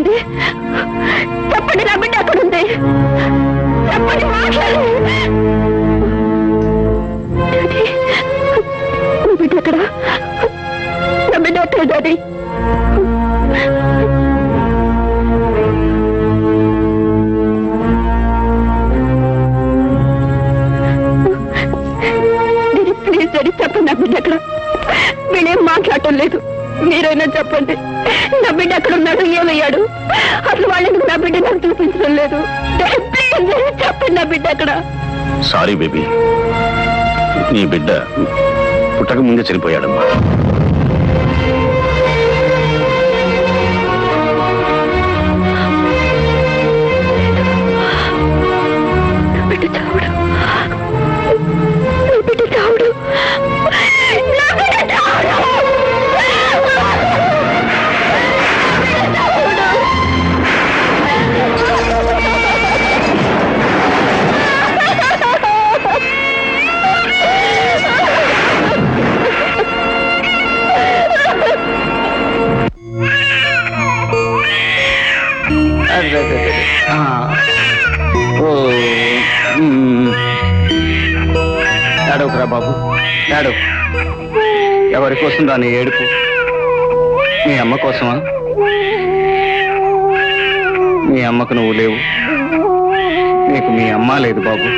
ఎక్కడుంది? చెప్పండి, నా బిడ్డ ఎక్కడుంది? చెప్పండి, మాట్లాడండి. నా బిడ్డ ఎక్కడ? నా బిడ్డ ఎక్కడ డాడీ? ప్లీజ్ డాడీ, చెప్పండి, నా బిడ్డ ఎక్కడ? వీళ్ళేం మాట్లాడటం లేదు, మీరైనా చెప్పండి. నా బిడ్డ ఎక్కడ ఉన్నాడు, ఏమయ్యాడు? అసలు వాళ్ళకి నా బిడ్డ నాకు చూపించడం లేదు. ప్లీజ్ చెప్పండి, నా బిడ్డ ఎక్కడ? సారీ బేబీ, నీ బిడ్డ పుట్టక ముందే చనిపోయాడమ్మా. బిడ్డ చావుడు, బిడ్డ చావుడు, నా బిడ్డ చావుడు. ఏడవకురా బాబు, ఏడవ. ఎవరి కోసం దాని ఏడుపు? మీ అమ్మ కోసమా? మీ అమ్మకు నువ్వు లేవు, నీకు మీ అమ్మ లేదు బాబు.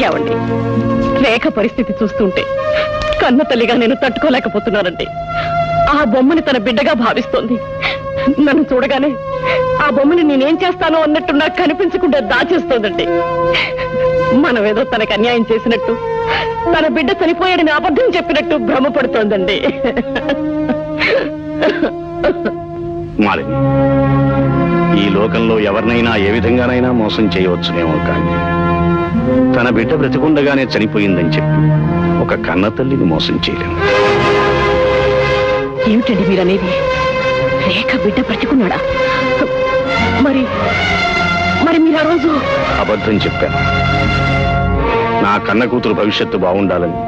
ఏమండి, రేఖ పరిస్థితి చూస్తుంటే కన్న తల్లిగా నేను తట్టుకోలేకపోతున్నానండి. ఆ బొమ్మని తన బిడ్డగా భావిస్తోంది. నన్ను చూడగానే ఆ బొమ్మని నేనేం చేస్తానో అన్నట్టు నాకు కనిపించకుండా దాచేస్తోందండి. మనమేదో తనకు అన్యాయం చేసినట్టు, తన బిడ్డ చనిపోయాడని అబద్ధం చెప్పినట్టు భ్రమపడుతోందండి. మాలిని, ఈ లోకంలో ఎవరినైనా ఏ విధంగానైనా మోసం చేయవచ్చునేమో, కానీ తన బిడ్డ బ్రతికుండగానే చనిపోయిందని చెప్పి ఒక కన్న తల్లిని మోసం చేయలేము. ఏమిటండి మీరనేది? రేఖ బిడ్డ బ్రతికున్నాడా? మరి మరి మీరు ఆ రోజు అబద్ధం చెప్పాను. నా కన్న కూతురు భవిష్యత్తు బాగుండాలని,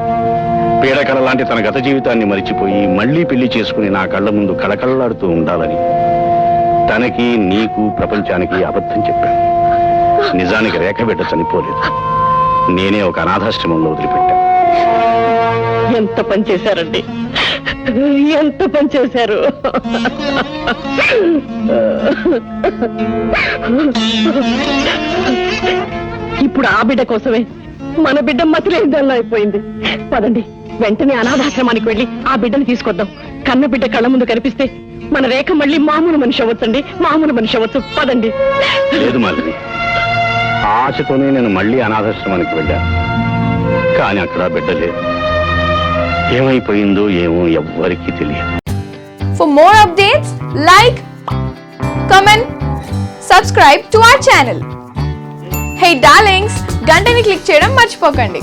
పీడకల లాంటి తన గత జీవితాన్ని మరిచిపోయి మళ్లీ పెళ్లి చేసుకుని నా కళ్ళ ముందు కళకళలాడుతూ ఉండాలని తనకి, నీకు, ప్రపంచానికి అబద్ధం చెప్పాను. నిజానికి రేఖ బిడ్డ చనిపోలేదు, నేనే ఒక అనాథాశ్రమంలో వదిలిపెట్టాను. ఎంత పని చేశారండి, ఎంత పని చేశారు. ఇప్పుడు ఆ బిడ్డ కోసమే మన బిడ్డ మతిలేదల్లా అయిపోయింది. పదండి, వెంటనే అనాథాశ్రమానికి వెళ్ళి ఆ బిడ్డను తీసుకొద్దాం. కన్న బిడ్డ కళ్ళ ముందు కనిపిస్తే మన రేఖ మళ్ళీ మామూలు మనిషి అవ్వచ్చండి, మామూలు మనిషి అవ్వచ్చు. పదండి. లేదు మాలిని, ఆశతోనే నేను మళ్ళీ అనాథాశ్రమానికి వెళ్ళాను, కానీ అక్కడ బిడ్డ లేదు. ఏమైపోయిందో ఏమో ఎవ్వరికీ తెలియదు. For more updates, like, comment, subscribe to our channel. Hey darlings, గంటని click చేయడం మర్చిపోకండి.